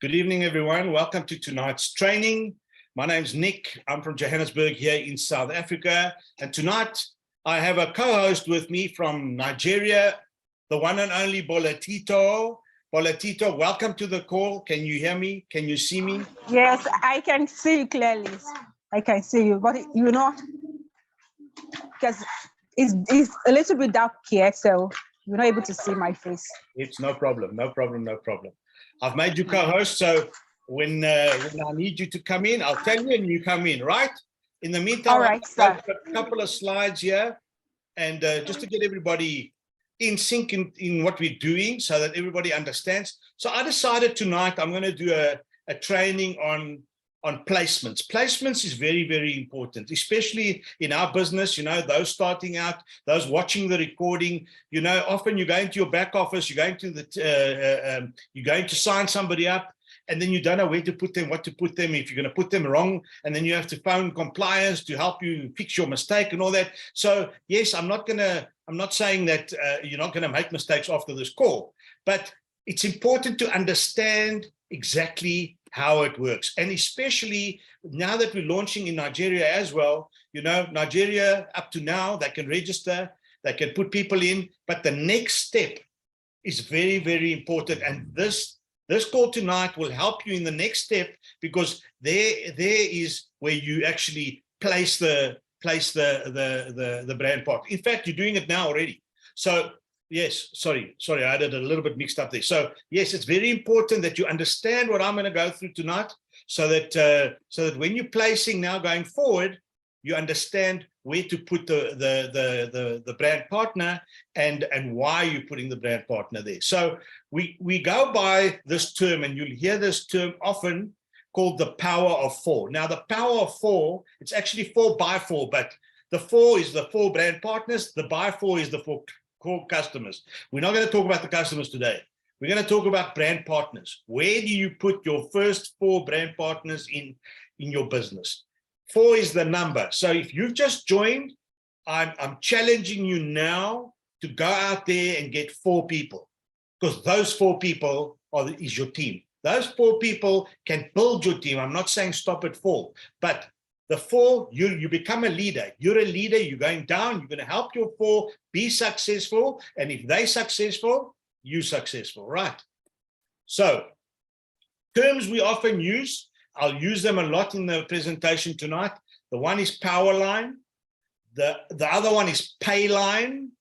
Good evening, everyone. Welcome to tonight's training. My name's Nick. I'm from Johannesburg here in South Africa. And tonight I have a co-host with me from Nigeria, the one and only Bolatito. Bolatito, welcome to the call. Can you hear me? Can you see me? Yes, I can see you clearly. I can see you, but you know, because it's a little bit dark here, so you're not able to see my face. It's no problem, no problem, no problem. I've made you co-host, so when I need you to come in, I'll tell you and you come in, right? In the meantime, All right, I'll sir. put a couple of slides here, and just to get everybody in sync in what we're doing so that everybody understands. So I decided tonight I'm going to do a training on placements. Placements is very, very important, especially in our business, you know, those starting out, those watching the recording, you know, often you go into your back office, you're going to sign somebody up, and then you don't know where to put them, what to put them, if you're going to put them wrong, and then you have to phone compliance to help you fix your mistake and all that. So yes, I'm not saying that you're not going to make mistakes after this call, but it's important to understand exactly how it works. And especially now that we're launching in Nigeria as well, you know, Nigeria up to now, they can register, they can put people in, but the next step is very, very important. And this call tonight will help you in the next step, because there is where you actually place the brand part. In fact, you're doing it now already. So yes, sorry, I had it a little bit mixed up there. So yes, it's very important that you understand what I'm going to go through tonight, so that when you're placing now going forward, you understand where to put the brand partner and why you're putting the brand partner there. So we go by this term, and you'll hear this term often, called the power of four. Now, the power of four, it's actually 4 by 4, but the 4 is the 4 brand partners, the by 4 is the 4 core customers. We're not going to talk about the customers today. We're going to talk about brand partners. Where do you put your first 4 brand partners in your business? 4 is the number. So if you've just joined, I'm challenging you now to go out there and get 4 people, because those 4 people is your team. Those 4 people can build your team. I'm not saying stop at 4, but the 4, you become a leader. You're a leader. You're going down. You're going to help your 4 be successful. And if they're successful, you're successful, right? So terms we often use, I'll use them a lot in the presentation tonight. The one is power line. The other one is pay line.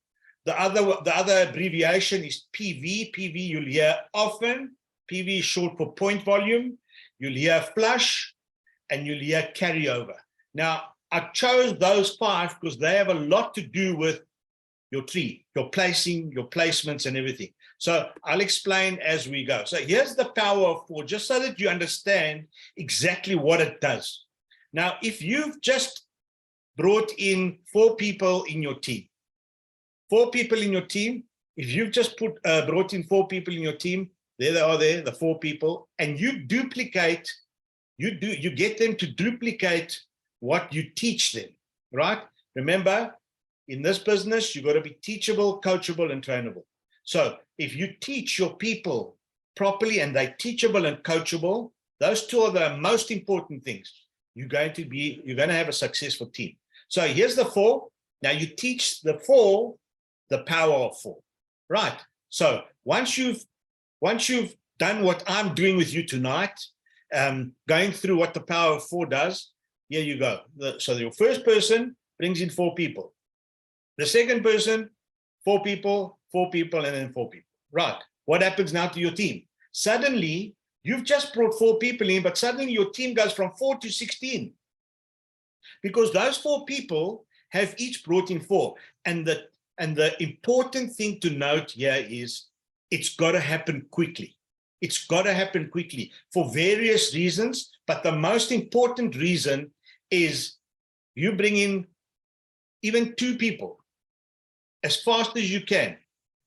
The other abbreviation is PV. PV you'll hear often. PV is short for point volume. You'll hear flush, and you'll hear carryover. Now, I chose those 5 because they have a lot to do with your tree, your placing, your placements, and everything. So I'll explain as we go. So here's the power of 4, just so that you understand exactly what it does. Now, if you've just brought in 4 people in your team, 4 people in your team, if you've just brought in 4 people in your team, there they are there, the 4 people, and you duplicate, you get them to duplicate what you teach them, right? Remember, in this business, you've got to be teachable, coachable, and trainable. So if you teach your people properly and they're teachable and coachable, those 2 are the most important things. You're going to have a successful team. So here's the 4. Now you teach the 4 the power of 4, right? So once you've done what I'm doing with you tonight, going through what the power of 4 does, here you go. So your first person brings in 4 people. The second person, 4 people, and then 4 people. Right. What happens now to your team? Suddenly, you've just brought 4 people in, but suddenly your team goes from 4 to 16. Because those 4 people have each brought in 4. And the important thing to note here is it's got to happen quickly. It's got to happen quickly for various reasons, but the most important reason is you bring in even 2 people as fast as you can.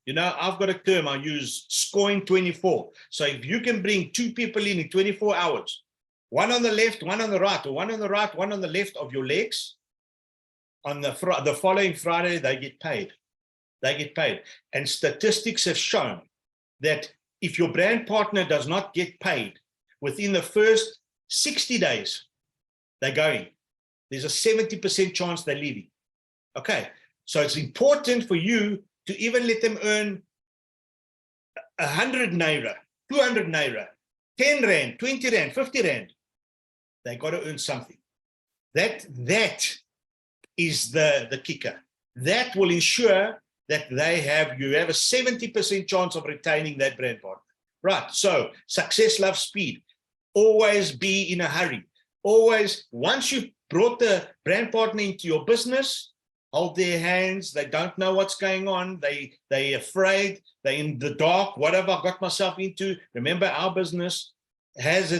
You know, I've got a term I use, scoring 24. So if you can bring 2 people in 24 hours, one on the left, one on the right, or one on the right, one on the left of your legs, on the following Friday, they get paid. They get paid. And statistics have shown that if your brand partner does not get paid within the first 60 days, they're going. There's a 70% chance they're leaving. Okay, so it's important for you to even let them earn 100 naira, 200 naira, 10 rand, 20 rand, 50 rand. They got to earn something. That is the kicker. That will ensure that you have a 70% chance of retaining that brand partner. Right, so success loves speed. Always be in a hurry. Always, once you've brought the brand partner into your business, hold their hands. They don't know what's going on. They're afraid. They're in the dark. What have I got myself into? Remember, our business has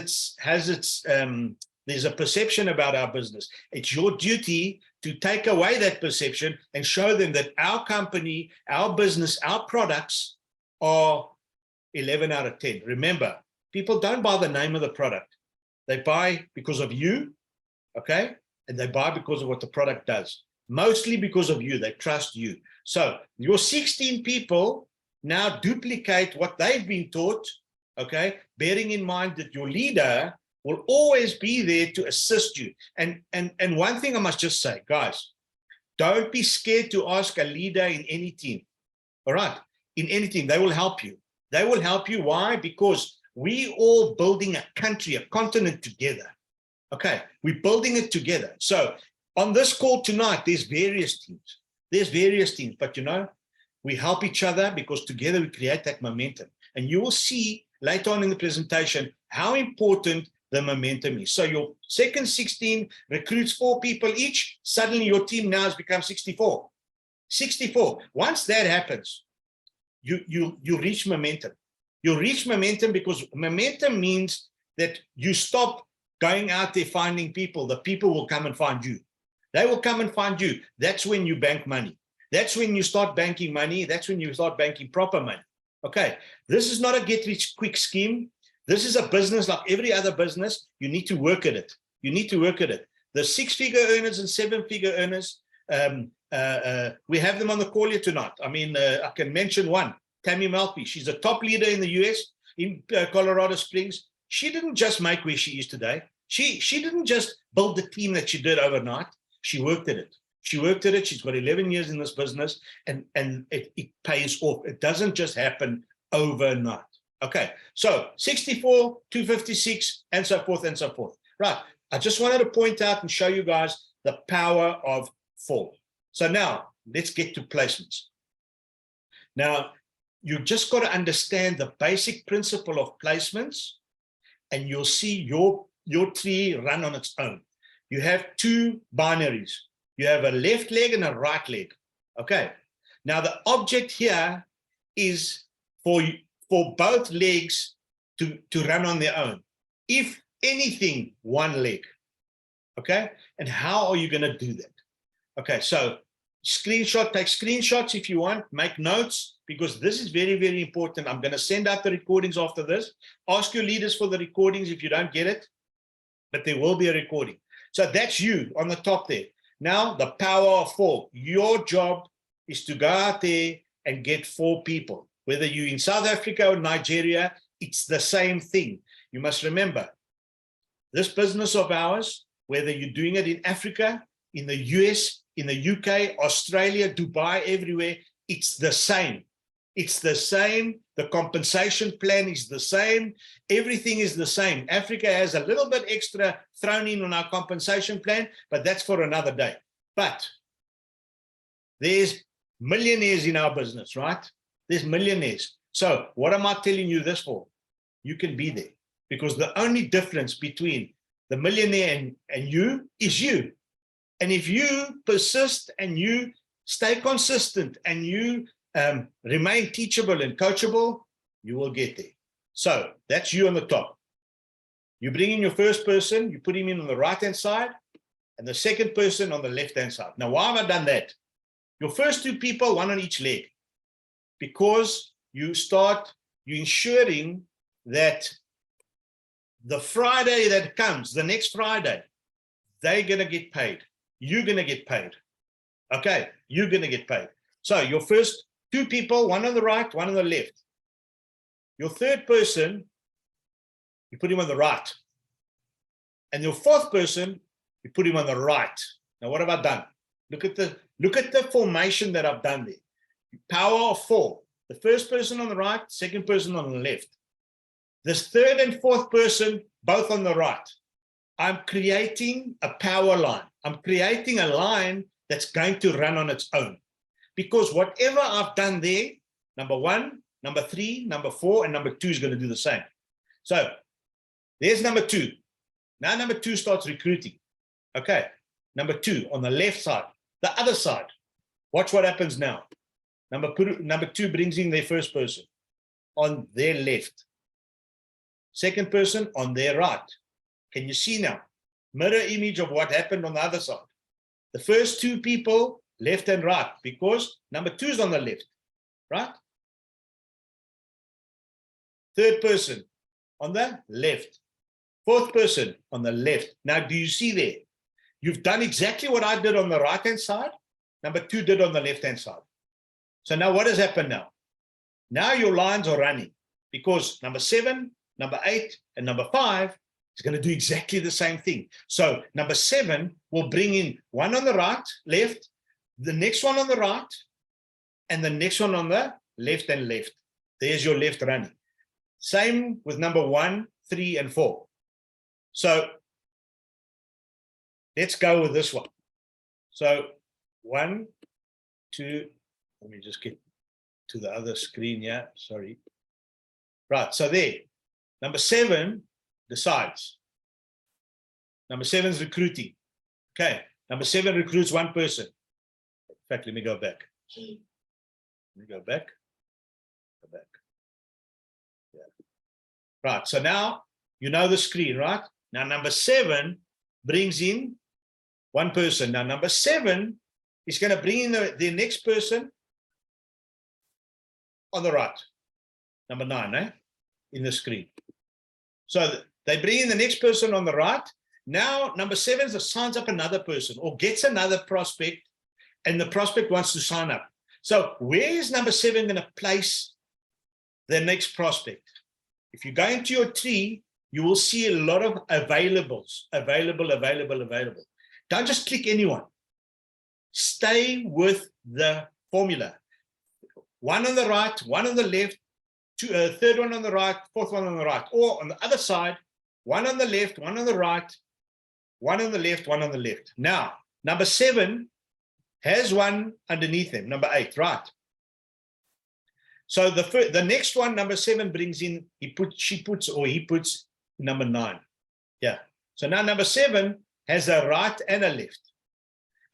there's a perception about our business. It's your duty to take away that perception and show them that our company, our business, our products are 11 out of 10. Remember, people don't buy the name of the product. They buy because of you, okay? And they buy because of what the product does. Mostly because of you. They trust you. So your 16 people now duplicate what they've been taught, okay? Bearing in mind that your leader will always be there to assist you. And one thing I must just say, guys, don't be scared to ask a leader in any team, all right? In any team, they will help you. They will help you. Why? Because we all building a country, a continent together. Okay, we're building it together. So on this call tonight, there's various teams. There's various teams, but you know, we help each other because together we create that momentum. And you will see later on in the presentation how important the momentum is. So your second 16 recruits 4 people each. Suddenly your team now has become 64. 64. Once that happens, you reach momentum. You reach momentum because momentum means that you stop going out there finding people. The people will come and find you. They will come and find you. That's when you bank money. That's when you start banking money. That's when you start banking proper money. Okay, this is not a get-rich-quick scheme. This is a business like every other business. You need to work at it. You need to work at it. The 6-figure earners and 7-figure earners, we have them on the call here tonight. I mean, I can mention one, Tammy Malpe. She's a top leader in the US, in Colorado Springs. She didn't just make where she is today. She didn't just build the team that she did overnight. She worked at it. She worked at it. She's got 11 years in this business, and it pays off. It doesn't just happen overnight. Okay, so 64, 256, and so forth and so forth. Right, I just wanted to point out and show you guys the power of 4. So now, let's get to placements. Now, you just got to understand the basic principle of placements, and you'll see your tree run on its own. You have 2 binaries. You have a left leg and a right leg. Okay, now the object here is for both legs to run on their own. If anything, one leg. Okay, and how are you going to do that? Okay, so take screenshots if you want, make notes, because this is very, very important. I'm going to send out the recordings after this. Ask your leaders for the recordings if you don't get it, but there will be a recording. So that's you on the top there. Now, the power of 4. Your job is to go out there and get 4 people. Whether you're in South Africa or Nigeria, it's the same thing. You must remember, this business of ours, whether you're doing it in Africa, in the US, in the UK, Australia, Dubai, everywhere, it's the same. It's the same. The compensation plan is the same. Everything is the same. Africa has a little bit extra thrown in on our compensation plan, but that's for another day. But there's millionaires in our business, right? There's millionaires. So what am I telling you this for? You can be there, because the only difference between the millionaire and you is you. And if you persist and you stay consistent and you remain teachable and coachable, you will get there. So that's you on the top. You bring in your first person, you put him in on the right-hand side, and the second person on the left-hand side. Now, why have I done that? Your first 2 people, 1 on each leg, because you're ensuring that the Friday that comes, the next Friday, they're going to get paid. You're going to get paid. Okay, you're going to get paid. So your first 2 people, 1 on the right, 1 on the left. Your third person you put him on the right. And your fourth person, you put him on the right. Now, what have I done? Look at the formation that I've done there. Power of 4. The first person on the right, second person on the left. This third and fourth person, both on the right. I'm creating a power line. I'm creating a line that's going to run on its own. Because whatever I've done there, number 1, number 3, number 4, and number 2 is going to do the same. So there's number 2. Now number 2 starts recruiting. Okay, number 2 on the left side, the other side. Watch what happens now. Number 2 brings in their first person on their left. Second person on their right. Can you see now? Mirror image of what happened on the other side. The first 2 people, left and right, because number 2 is on the left, right? Third person on the left. Fourth person on the left. Now, do you see there? You've done exactly what I did on the right-hand side. Number 2 did on the left-hand side. So now what has happened now? Now your lines are running because number 7, number 8, and number 5 is going to do exactly the same thing. So number 7 will bring in one on the right, left, the next one on the right, and the next one on the left and left. There's your left running. Same with number 1, 3, and 4. So let's go with this one. So 1, 2, let me just get to the other screen here. Sorry. Right. So there, number 7 decides. Number 7 is recruiting. Okay. Number 7 recruits one person. In fact, let me go back. Let me go back. Go back. Yeah. Right. So now you know the screen, right? Now number 7 brings in one person. Now number 7 is going to bring in the next person on the right. Number 9, in the screen. So they bring in the next person on the right. Now number 7 signs up another person or gets another prospect, and the prospect wants to sign up. So where is number 7 going to place the next prospect? If you go into your tree, you will see a lot of availables. Available. Don't just click anyone. Stay with the formula. One on the right, one on the left, third one on the right, fourth one on the right. Or on the other side, one on the left, one on the right, one on the left, one on the left. Now, number 7 has one underneath him, number 8, right? So the next one, number 7 brings in, he puts number 9. Yeah. So now number 7 has a right and a left.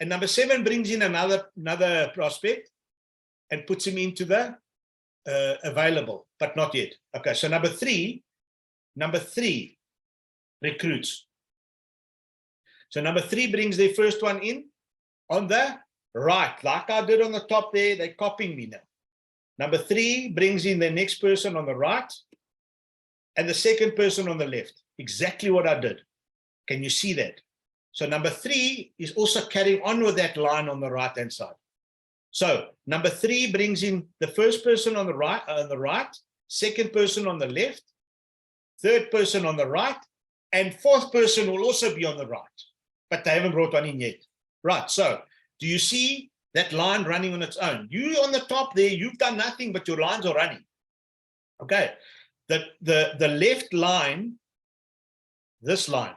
And number 7 brings in another prospect and puts him into the available, but not yet. Okay, so number 3 recruits. So number 3 brings their first one in on the right, like I did on the top there. They're copying me now. Number 3 brings in the next person on the right and the second person on the left. Exactly what I did. Can you see that? So number 3 is also carrying on with that line on the right-hand side. So number 3 brings in the first person on the right, second person on the left, third person on the right, and fourth person will also be on the right, but they haven't brought one in yet. Right, so do you see that line running on its own? You on the top there, you've done nothing, but your lines are running. Okay, the left line, this line,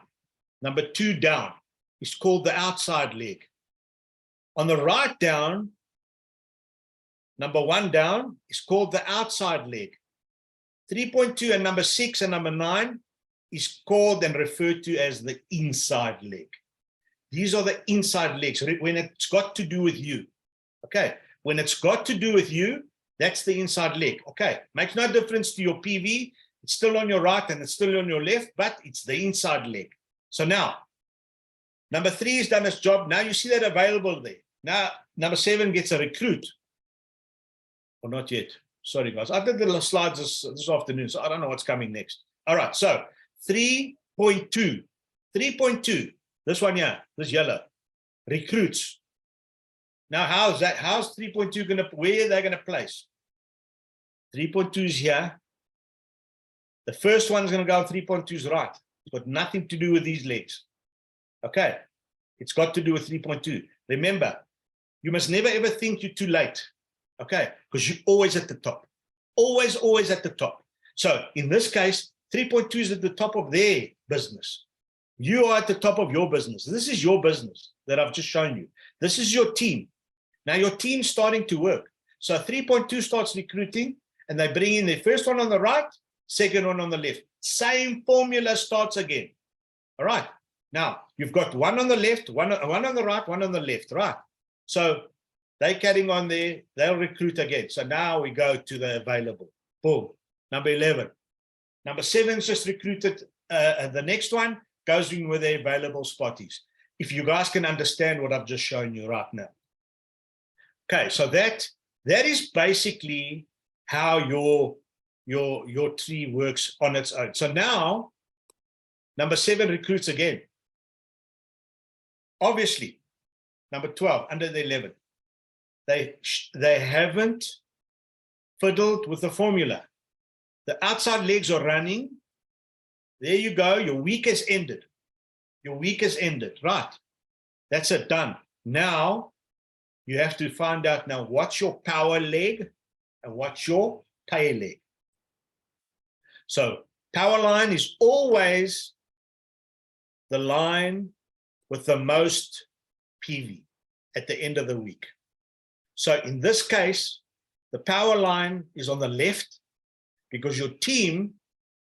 number 2 down, is called the outside leg. On the right down, number 1 down is called the outside leg. 3.2 and number 6 and number 9 is called and referred to as the inside leg. These are the inside legs when it's got to do with you. Okay, when it's got to do with you, that's the inside leg. Okay, makes no difference to your PV. It's still on your right and it's still on your left, but it's the inside leg. So now, number 3 has done its job. Now you see that available there. Now, number 7 gets a recruit. Or not yet. Sorry, guys. I did the slides this afternoon, so I don't know what's coming next. All right, so 3.2. 3.2. This one here, this yellow. Recruits. Now, how's that? How's 3.2 going to, where are they going to place? 3.2 is here. The first one's going to go 3.2 is right. It's got nothing to do with these legs. Okay. It's got to do with 3.2. Remember, you must never ever think you're too late. Okay. Because you're always at the top. Always at the top. So in this case, 3.2 is at the top of their business. You are at the top of your business. This is your business that I've just shown you. This is your team. Now your team's starting to work. So 3.2 starts recruiting and they bring in their first one on the right, second one on the left. Same formula starts again. All right. Now you've got one on the left, one on the right, one on the left, right? So they're carrying on there. They'll recruit again. So now we go to the available. Boom. Number 11. Number 7 is just recruited. The next one goes in with the available spotties. If you guys can understand what I've just shown you right now. Okay, so that is basically how your tree works on its own. So now, number 7 recruits again. Obviously, number 12, under the 11. They haven't fiddled with the formula. The outside legs are running. There you go. Your week has ended. Your week has ended. Right. That's it. Done. Now, you have to find out now what's your power leg and what's your pay leg. So power line is always the line with the most PV at the end of the week. So in this case, the power line is on the left because your team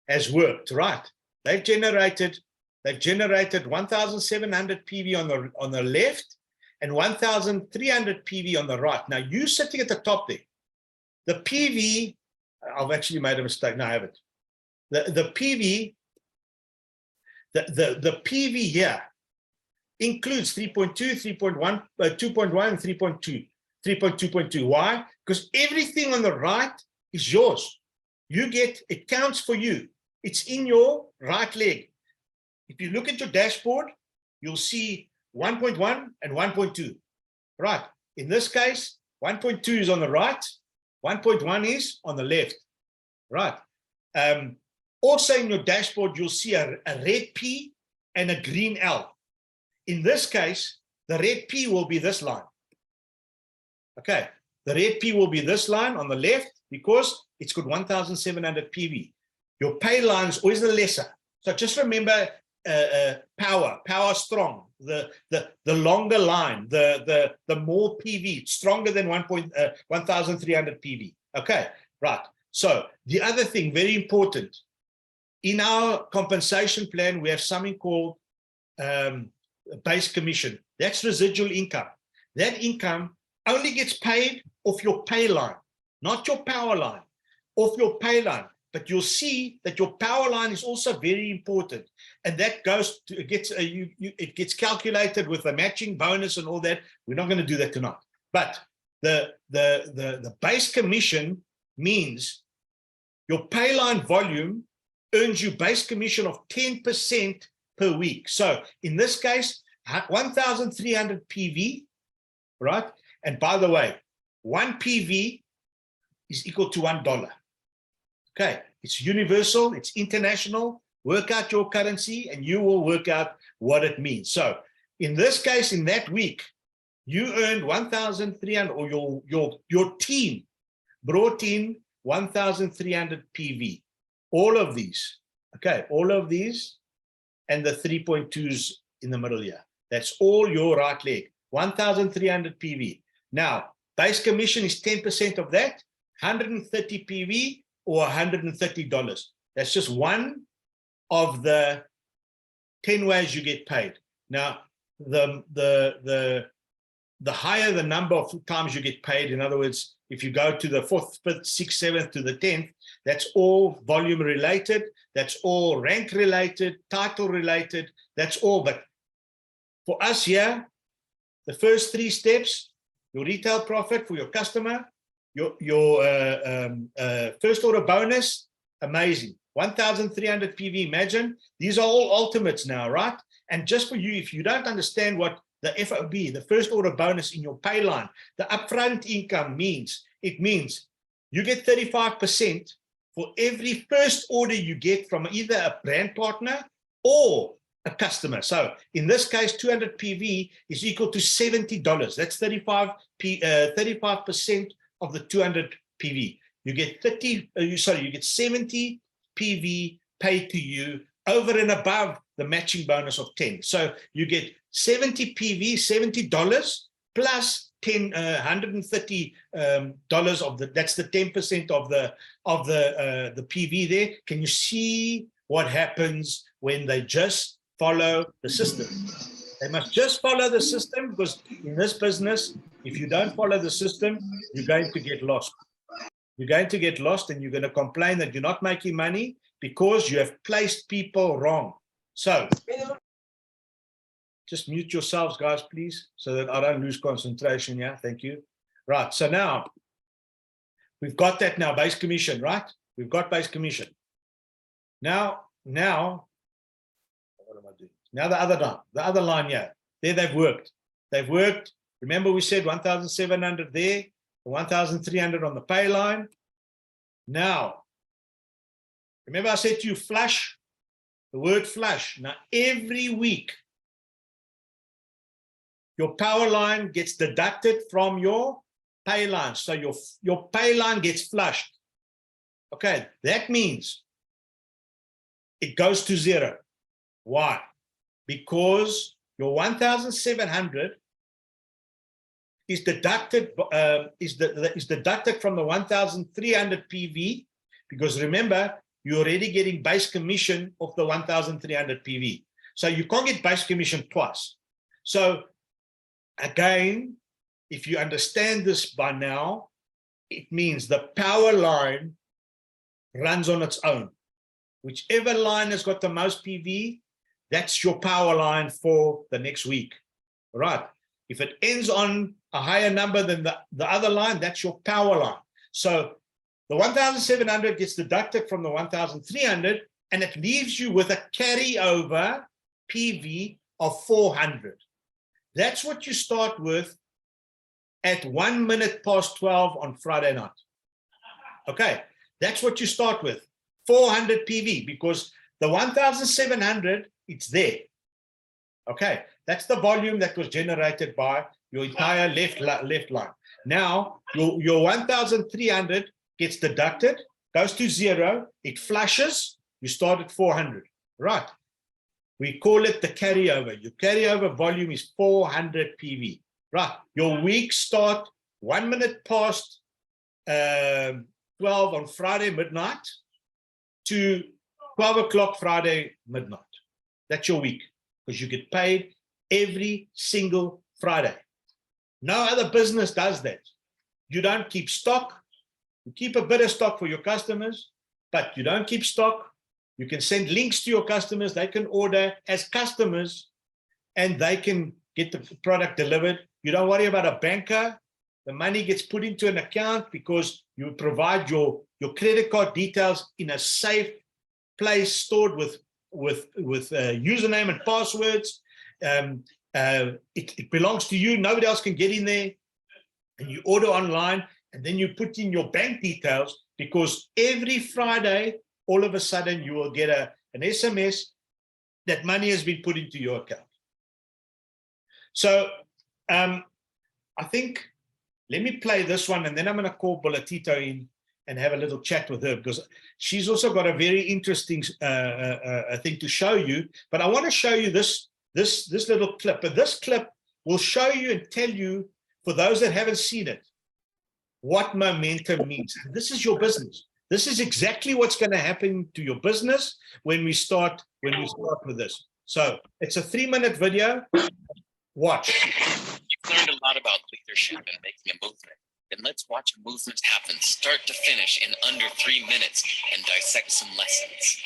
has worked, right? They've generated 1,700 PV on the left and 1,300 PV on the right. Now you sitting at the top there. The PV, I've actually made a mistake. No, I haven't. The PV, the PV here includes 3.2, 3.1, 2.1, and 3.2, 3.2.2. Why? Because everything on the right is yours. You get, it counts for you. It's in your right leg. If you look at your dashboard, you'll see 1.1 and 1.2. Right. In this case, 1.2 is on the right. 1.1 is on the left. Right. Also in your dashboard, you'll see a red P and a green L. In this case, the red P will be this line. Okay. The red P will be this line on the left because it's got 1,700 PV. Your pay line is always the lesser. So just remember power strong, the longer line, the more PV, it's stronger than 1,300 PV. Okay, right. So the other thing, very important, in our compensation plan, we have something called base commission. That's residual income. That income only gets paid off your pay line, not your power line, off your pay line. But you'll see that your power line is also very important, and that goes to, it gets calculated with a matching bonus and all that. We're not going to do that tonight. But the base commission means your pay line volume earns you base commission of 10% per week. So in this case, 1,300 PV, right? And by the way, 1 PV is equal to $1. Okay, it's universal, it's international. Work out your currency and you will work out what it means. So in this case, in that week, you earned 1,300, or your team brought in 1,300 PV. All of these, okay, all of these and the 3.2s in the middle here. That's all your right leg, 1,300 PV. Now, base commission is 10% of that, 130 PV, or $130. That's just one of the 10 ways you get paid. Now, the higher the number of times you get paid, in other words, if you go to the 4th, 5th, 6th, 7th to the 10th, that's all volume related, that's all rank related, title related, that's all. But for us here, the first 3 steps, your retail profit for your customer, your first order bonus, amazing. 1,300 PV, imagine. These are all ultimates now, right? And just for you, if you don't understand what the FOB, the first order bonus in your pay line, the upfront income means, it means you get 35% for every first order you get from either a brand partner or a customer. So in this case, 200 PV is equal to $70. That's 35% of the 200 PV. You get you get 70 PV paid to you over and above the matching bonus of 10. So you get 70 PV, $70 plus $130 of the, that's the 10% of the PV there. Can you see what happens when they just follow the system? They must just follow the system, because in this business, if you don't follow the system, you're going to get lost. You're going to get lost, and you're going to complain that you're not making money because you have placed people wrong. So just mute yourselves, guys, please, so that I don't lose concentration. Yeah, thank you. Right, so now we've got that now, base commission, right? We've got base commission. Now, what am I doing? Now the other line here, there they've worked. They've worked. Remember we said 1,700 there, 1,300 on the pay line. Now, remember I said to you flush, the word flush. Now every week, your power line gets deducted from your pay line. So your pay line gets flushed. Okay, that means it goes to zero. Why? Because your 1,700 is deducted deducted from the 1,300 PV, because remember, you're already getting base commission of the 1,300 PV. So you can't get base commission twice. So again, if you understand this by now, it means the power line runs on its own. Whichever line has got the most PV, that's your power line for the next week. All right. If it ends on a higher number than the other line, that's your power line. So the 1,700 gets deducted from the 1,300, and it leaves you with a carryover PV of 400. That's what you start with at 1 minute past 12 on Friday night. Okay, that's what you start with, 400 PV, because the 1,700, it's there. Okay, that's the volume that was generated by your entire left line. Now, your 1,300 gets deducted, goes to zero, it flushes, you start at 400, right? We call it the carryover. Your carryover volume is 400 PV, right? Your week start 1 minute past 12 on Friday midnight to 12 o'clock Friday midnight. That's your week, because you get paid every single Friday. No other business does that. You don't keep stock. You keep a bit of stock for your customers, but you don't keep stock. You can send links to your customers. They can order as customers, and they can get the product delivered. You don't worry about a banker. The money gets put into an account because you provide your credit card details in a safe place, stored with username and passwords. It belongs to you. Nobody else can get in there. And you order online, and then you put in your bank details, because every Friday, all of a sudden, you will get an SMS that money has been put into your account. So I think, let me play this one, and then I'm going to call Bolatito in and have a little chat with her, because she's also got a very interesting thing to show you. But I want to show you this little clip. But this clip will show you and tell you, for those that haven't seen it, what momentum means. This is your business. This is exactly what's going to happen to your business when we start with this. So it's a 3-minute video. Watch. You've learned a lot about leadership and making a movement. Then let's watch a movement happen start to finish in under 3 minutes and dissect some lessons.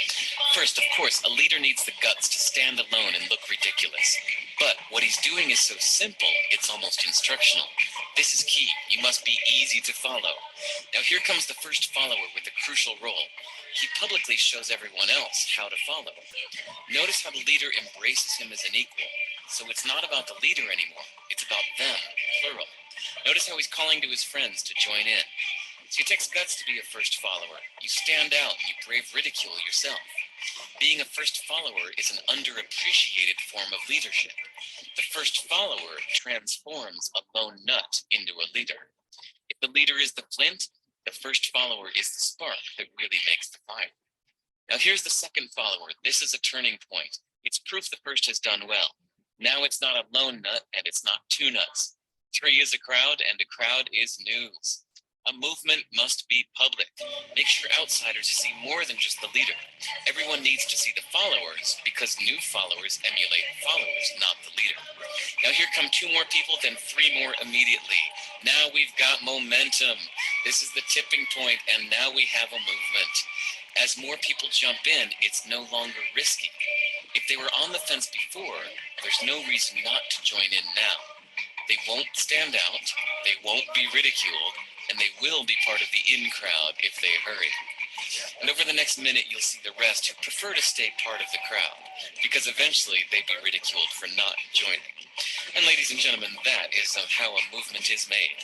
First, of course, a leader needs the guts to stand alone and look ridiculous. But what he's doing is so simple, it's almost instructional. This is key. You must be easy to follow. Now here comes the first follower with a crucial role. He publicly shows everyone else how to follow. Notice how the leader embraces him as an equal. So it's not about the leader anymore. It's about them, plural. Notice how he's calling to his friends to join in. See, it takes guts to be a first follower. You stand out and you brave ridicule yourself. Being a first follower is an underappreciated form of leadership. The first follower transforms a lone nut into a leader. If the leader is the flint, the first follower is the spark that really makes the fire. Now here's the second follower. This is a turning point. It's proof the first has done well. Now it's not a lone nut and it's not two nuts. 3 is a crowd and a crowd is news. A movement must be public. Make sure outsiders see more than just the leader. Everyone needs to see the followers because new followers emulate followers, not the leader. Now here come 2 more people, then 3 more immediately. Now we've got momentum. This is the tipping point, and now we have a movement. As more people jump in, it's no longer risky. If they were on the fence before, there's no reason not to join in now. They won't stand out, they won't be ridiculed, and they will be part of the in crowd if they hurry. And over the next minute, you'll see the rest who prefer to stay part of the crowd, because eventually they'd be ridiculed for not joining. And ladies and gentlemen, that is how a movement is made.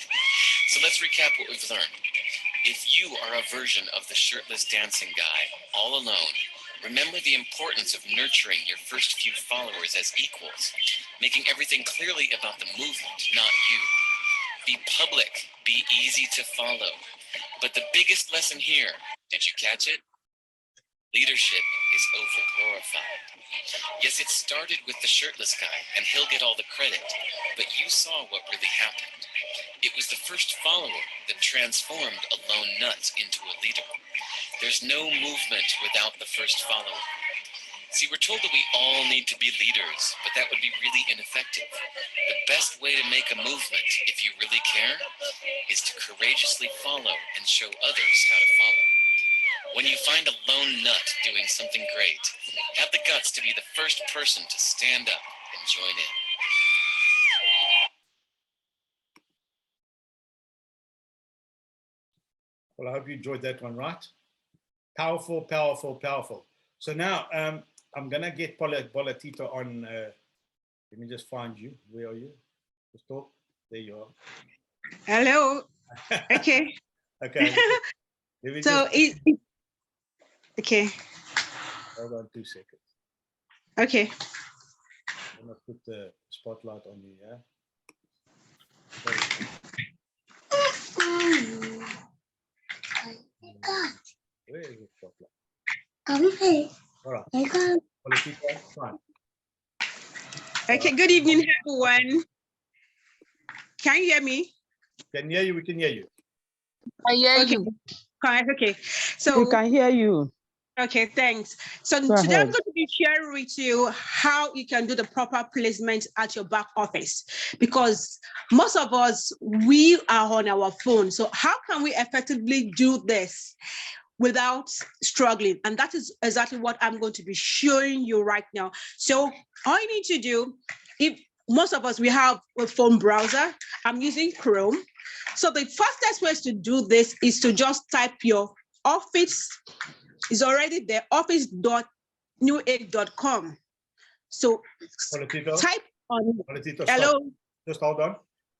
So let's recap what we've learned. If you are a version of the shirtless dancing guy, all alone, remember the importance of nurturing your first few followers as equals, making everything clearly about the movement, not you. Be public, be easy to follow. But the biggest lesson here, did you catch it? Leadership is overglorified. Yes, it started with the shirtless guy, and he'll get all the credit, but you saw what really happened. It was the first follower that transformed a lone nut into a leader. There's no movement without the first follower. See, we're told that we all need to be leaders, but that would be really ineffective. The best way to make a movement, if you really care, is to courageously follow and show others how to follow. When you find a lone nut doing something great, have the guts to be the first person to stand up and join in. Well, I hope you enjoyed that one, right? Powerful, powerful, powerful. So now I'm going to get Bolatito on. Let me just find you. Where are you? Just talk. There you are. Hello. Okay. Okay. So okay. Hold on 2 seconds. Okay. I'm going to put the spotlight on you, yeah? Where is the spotlight? All right. Bolatito, fine. Okay, good evening, everyone. Can you hear me? Can hear you, we can hear you. I hear Okay. you. Correct. Okay. So We can hear you. okay, thanks. So Go today I'm ahead. going to be sharing with you how you can do the proper placement at your back office, because most of us, we are on our phone. So how can we effectively do this without struggling? And that is exactly what I'm going to be showing you right now. So all you need to do, if most of us, we have a phone browser, I'm using Chrome. So the fastest way to do this is to just type your office. It's already there, office.newegg.com. So Bolatito, type on. Bolatito, Hello. stop. Just hold on.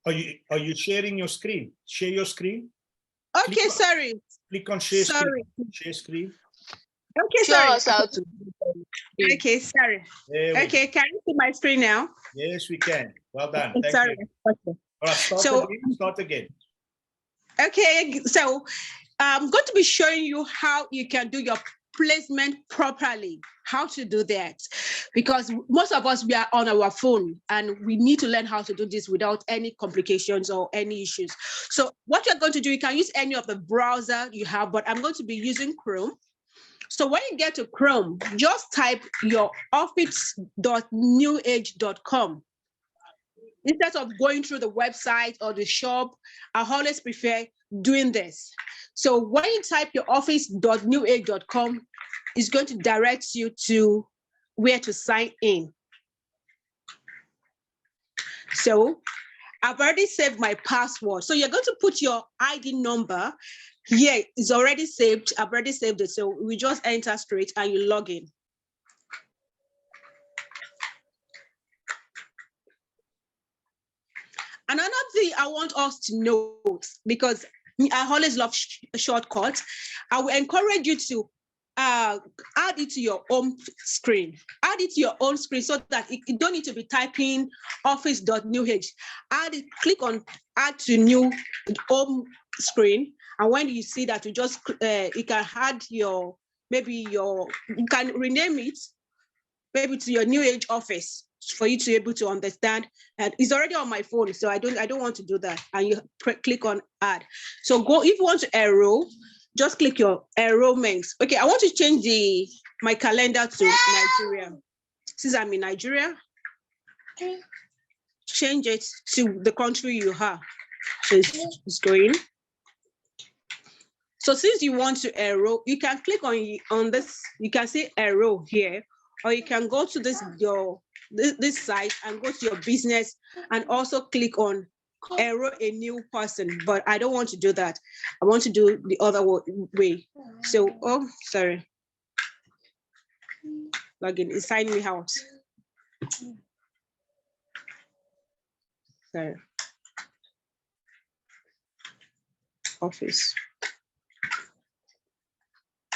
Are you sharing your screen? Share your screen. Okay, sorry. Click on share Sorry. screen. Share screen. Okay, Show sorry. us how to. Okay, sorry. There we go. Okay, can you see my screen now? Yes, we can. Well done. Thank Sorry. you. Okay. All right, start So- again. Start again. Okay, so I'm going to be showing you how you can do your placement properly, how to do that, because most of us, we are on our phone and we need to learn how to do this without any complications or any issues. So what you're going to do, you can use any of the browser you have, but I'm going to be using Chrome. So when you get to Chrome, just type your office.newegg.com. Instead of going through the website or the shop, I always prefer doing this. So when you type your office.newegg.com, it's going to direct you to where to sign in. So I've already saved my password. So you're going to put your ID number here. It's already saved. I've already saved it. So we just enter straight and you log in. Another thing I want us to note, because I always love shortcuts. I will encourage you to add it to your own screen. Add it to your own screen so that you don't need to be typing office.newh. Add it, click on add to new home screen. And when you see that, you just you can add you can rename it maybe to your New Age office for you to be able to understand. And it's already on my phone, so I don't want to do that. And you click on add. So go, if you want to enroll, just click your enrollments. Okay, I want to change my calendar to Nigeria. Since I'm in Nigeria, change it to the country you have. So it's going. So since you want to enroll, you can click on this. You can say enroll here, or you can go to this site and go to your business and also click on enroll a new person. But I don't want to do that. I want to do the other way. So, oh, sorry. Login, it signed me out. Sorry. Office.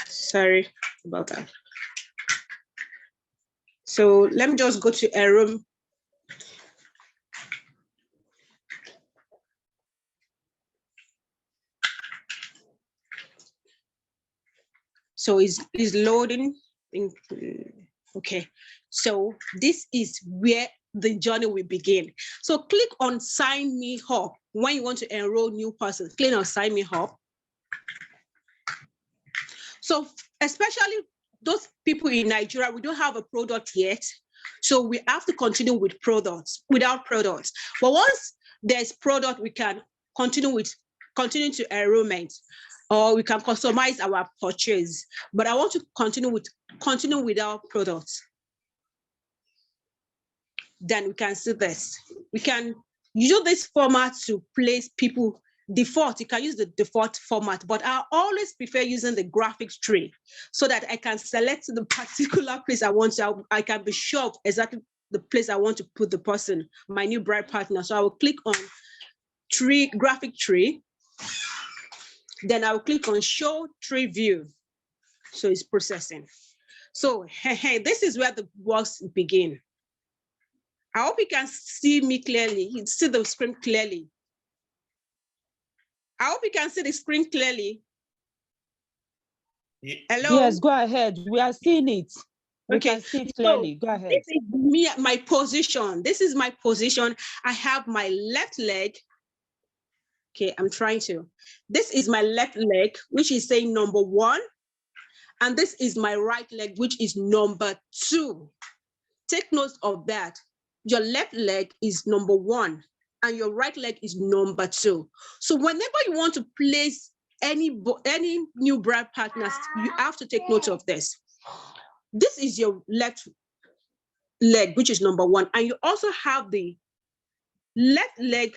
Sorry about that. So let me just go to a room. So it's loading. Okay, so this is where the journey will begin. So click on sign me up when you want to enroll new person. Click on sign me up. So especially those people in Nigeria, we don't have a product yet. So we have to continue with products, without products. But once there's product, we can continue to enrollment, or we can customize our purchase. But I want to continue without products. Then we can see this. We can use this format to place people default. You can use the default format, but I always prefer using the graphics tree so that I can select the particular place I want to. I can be sure of exactly the place I want to put the person, my new bride partner. So I will click on graphic tree. Then I will click on show tree view. So it's processing. So hey, this is where the works begin. I hope you can see me clearly. You see the screen clearly. I hope you can see the screen clearly. Hello? Yes, go ahead. We are seeing it. We can see it clearly. So go ahead. This is me, my position. This is my position. I have my left leg. Okay, I'm trying to. This is my left leg, which is saying number 1. And this is my right leg, which is number 2. Take note of that. Your left leg is number 1 and your right leg is number 2. So whenever you want to place any new bride partners, you have to take note of this. This is your left leg, which is number 1. And you also have the left leg,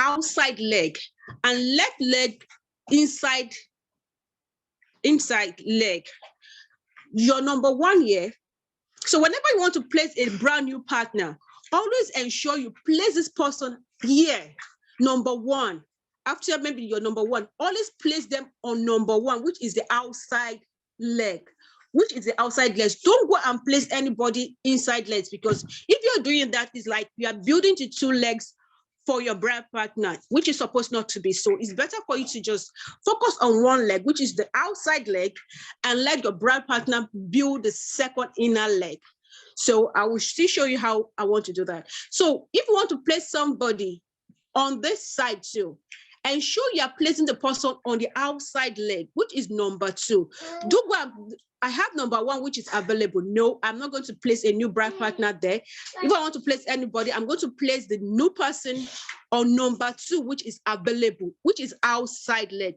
outside leg, and left leg, inside leg. Your number 1 here. So whenever you want to place a brand new partner, always ensure you place this person here, number 1. After maybe your number 1, always place them on number 1, which is the outside leg. Don't go and place anybody inside legs, because if you're doing that, it's like you are building to 2 legs for your bride partner, which is supposed not to be. So it's better for you to just focus on 1 leg, which is the outside leg, and let your bride partner build the second inner leg. So I will still show you how I want to do that. So if you want to place somebody on this side too, ensure you are placing the person on the outside leg, which is number 2. I have number 1, which is available. No, I'm not going to place a new bride partner there. If I want to place anybody, I'm going to place the new person on number 2, which is available, which is outside leg.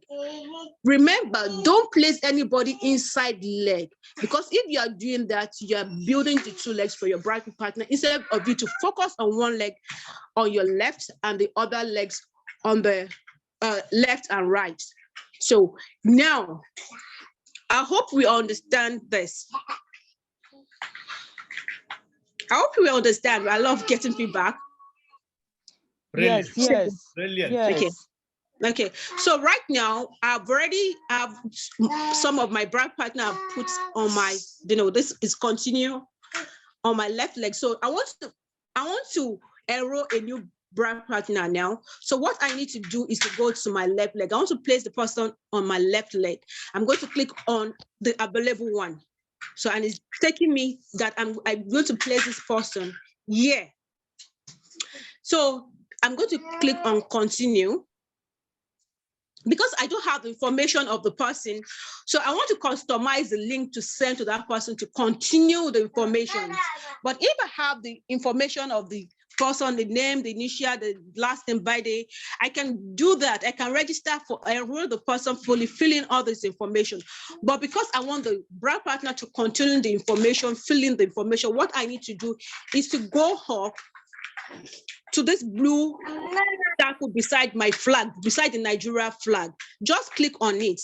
Remember, don't place anybody inside leg, because if you are doing that, you are building the 2 legs for your bride partner instead of you to focus on 1 leg on your left and the other legs on the left and right. So now, I hope we understand this. I hope we understand. I love getting feedback. Brilliant. Yes. Brilliant. Yes. Okay. Okay, so right now I've already have some of my brand partner I've put on my, this is continue on my left leg. So I want to enroll a new brand partner now. So what I need to do is to go to my left leg. I want to place the person on my left leg. I'm going to click on the available one. So, and it's taking me that I'm going to place this person here. So I'm going to click on continue. Because I don't have the information of the person, so I want to customize the link to send to that person to continue the information. But if I have the information of the person, the name, the initial, the last name, by day, I can do that. I can register for enroll the person fully, fill in all this information. But because I want the brand partner to continue the information, fill in the information, what I need to do is to go up to this blue circle beside my flag, beside the Nigeria flag. Just click on it.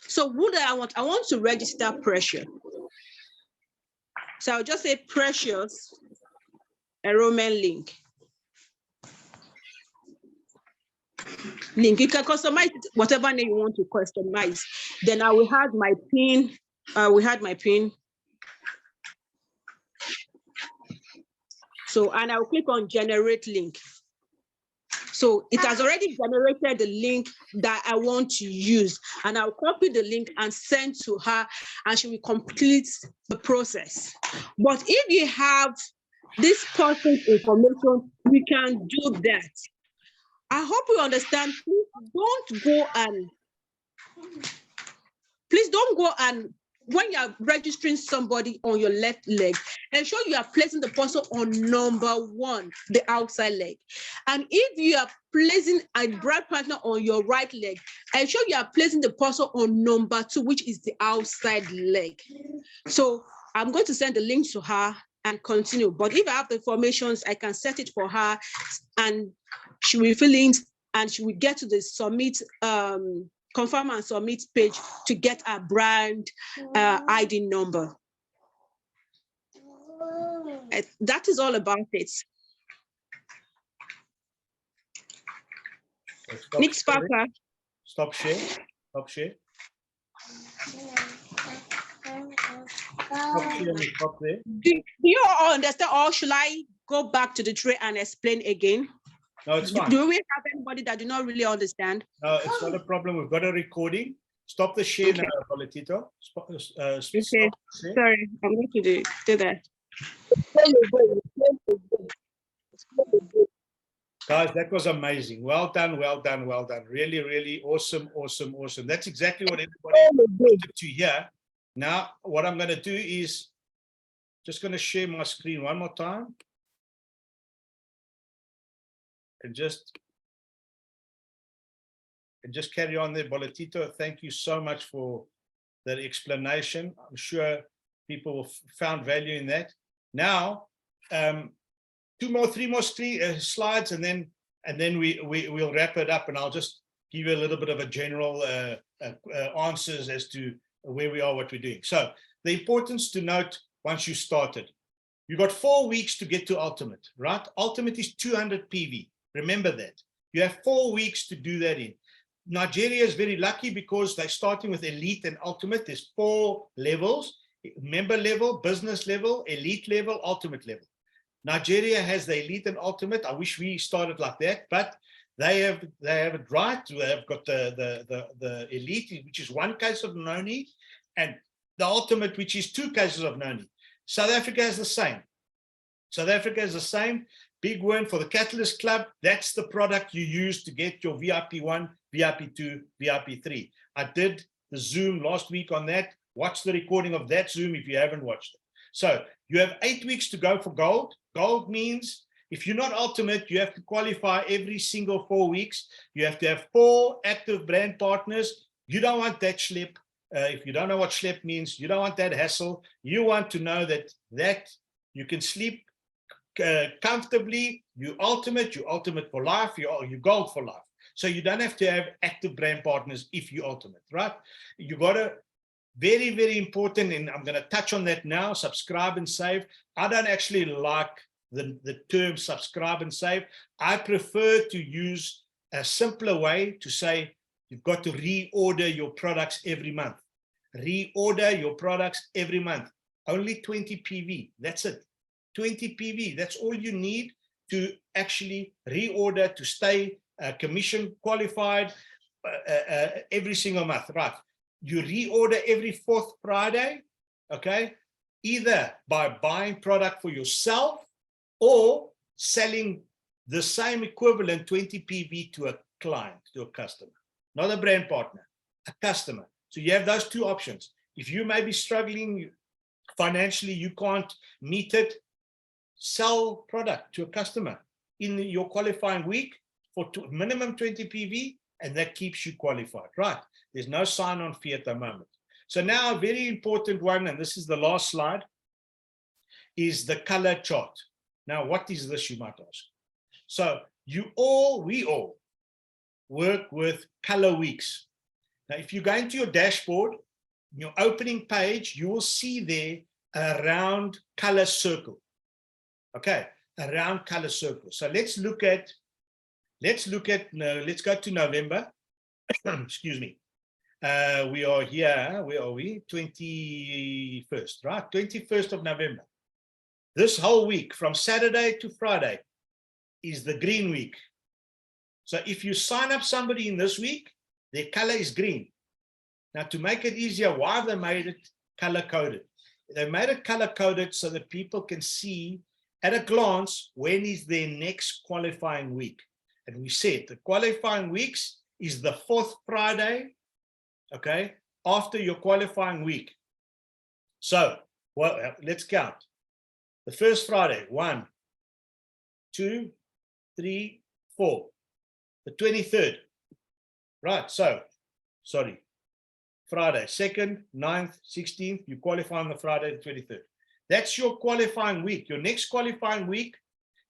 So what do I want? I want to register Precious. So I'll just say Precious enrollment link. You can customize whatever name you want to customize. Then I will have my pin. We had my pin. So, and I'll click on generate link. So it has already generated the link that I want to use, and I'll copy the link and send to her, and she will complete the process. But if you have this person's information, we can do that. I hope you understand. Please don't go and when you are registering somebody on your left leg, ensure you are placing the person on number one, the outside leg. And if you are placing a brand partner on your right leg, ensure you are placing the person on number two, which is the outside leg. So I'm going to send the link to her and continue. But if I have the informations, I can set it for her and she will fill in and she will get to the submit confirm and submit page to get a brand ID number. That is all about it. Next Parker. Stop share. Stop share. Stop there. Do you all understand, or should I go back to the tray and explain again? No, it's fine. Do we have anybody that do not really understand? No, it's not a problem. We've got a recording. Stop the share now, Bolatito. Okay, sorry, I'm going to do that. Guys, that was amazing. Well done, well done, well done. Really, really awesome, awesome, awesome. That's exactly what everybody wanted to hear. Now, what I'm going to do is just going to share my screen one more time. And just carry on there, Bolatito. Thank you so much for that explanation. I'm sure people found value in that. Now, three more slides, and then we'll wrap it up. And I'll just give you a little bit of a general answers as to where we are, what we're doing. So the importance to note once you started, you got 4 weeks to get to Ultimate, right? Ultimate is 200 PV. Remember that. You have 4 weeks to do that in. Nigeria is very lucky because they're starting with Elite and Ultimate. There's 4 levels: member level, business level, elite level, ultimate level. Nigeria has the Elite and Ultimate. I wish we started like that, but they have it right. They've got the Elite, which is 1 case of Noni, and the Ultimate, which is 2 cases of Noni. South Africa has the same. South Africa is the same. Big win for the Catalyst Club. That's the product you use to get your VIP 1, VIP 2, VIP 3. I did the Zoom last week on that. Watch the recording of that Zoom if you haven't watched it. So you have 8 weeks to go for gold. Gold means if you're not Ultimate, you have to qualify every single 4 weeks. You have to have 4 active brand partners. You don't want that schlep. If you don't know what schlep means, you don't want that hassle. You want to know that you can sleep comfortably. You ultimate for life, you gold for life. So you don't have to have active brand partners if you ultimate, right? You got to, very, very important, and I'm going to touch on that now, subscribe and save. I don't actually like the term subscribe and save. I prefer to use a simpler way to say you've got to reorder your products every month. Reorder your products every month. Only 20 PV. That's it. 20 PV. That's all you need to actually reorder to stay commission qualified every single month. Right. You reorder every 4th Friday. Okay. Either by buying product for yourself or selling the same equivalent 20 PV to a client, to a customer, not a brand partner, a customer. So you have those two options. If you may be struggling financially, you can't meet it, sell product to a customer in your qualifying week for minimum 20 PV, and that keeps you qualified, right? There's no sign-on fee at the moment. So now a very important one, and this is the last slide, is the color chart. Now, what is this, you might ask? So we all work with color weeks. Now, if you go into your dashboard, your opening page, you will see there a round color circle. Okay, a round color circle. So let's go to November. Excuse me. We are here, where are we? 21st, right? 21st of November. This whole week, from Saturday to Friday, is the green week. So if you sign up somebody in this week, their color is green. Now, to make it easier, why have they made it color-coded? They made it color-coded so that people can see at a glance when is their next qualifying week. And we said the qualifying weeks is the 4th Friday, okay, after your qualifying week. So, well, let's count. The first Friday, 1, 2, 3, 4. The 23rd, right? So, sorry, Friday, 2nd, 9th, 16th, you qualify on the Friday, the 23rd. That's your qualifying week. Your next qualifying week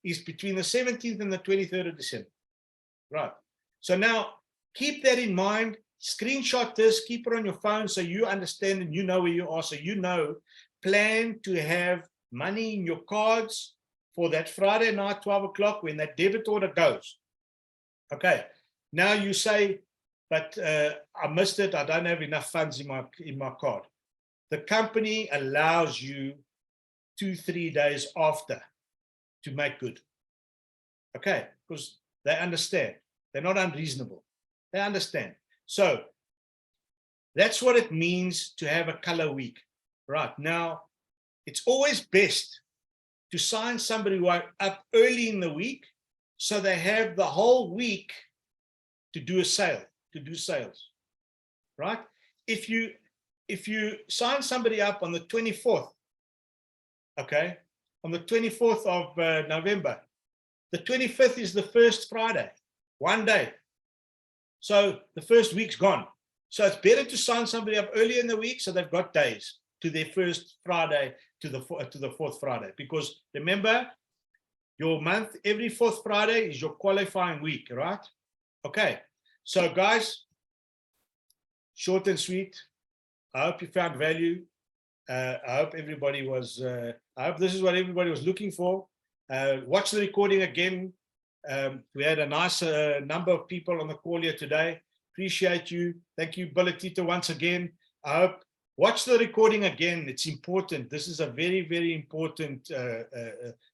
is between the 17th and the 23rd of December, right? So now, keep that in mind, screenshot this, keep it on your phone so you understand and you know where you are, so you know, plan to have money in your cards for that Friday night, 12 o'clock, when that debit order goes. Okay, now you say, but I missed it, I don't have enough funds in my card. The company allows you 2-3 days after to make good. Okay, because they understand. They're not unreasonable. They understand. So that's what it means to have a color week. Right, now, it's always best to sign somebody up early in the week so they have the whole week to do a sale, to do sales, right? If you sign somebody up on the 24th, okay, on the 24th of November, the 25th is the first Friday, one day. So the first week's gone. So it's better to sign somebody up early in the week so they've got days to their first Friday to the 4th Friday. Because remember, your month, every 4th Friday is your qualifying week, right? Okay, so guys, short and sweet. I hope you found value. I hope everybody was, I hope this is what everybody was looking for. Watch the recording again. We had a nice number of people on the call here today. Appreciate you. Thank you, Bolatito, once again. I hope, watch the recording again. It's important. This is a very, very important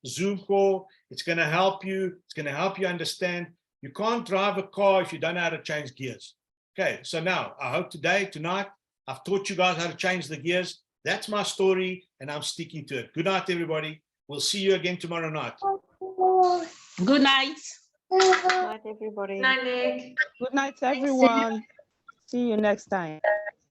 Zoom call. It's going to help you. It's going to help you understand. You can't drive a car if you don't know how to change gears. Okay, so now I hope tonight, I've taught you guys how to change the gears. That's my story, and I'm sticking to it. Good night, everybody. We'll see you again tomorrow night. Good night. Good night, everybody. Night, Nick. Good night, everyone. See you next time.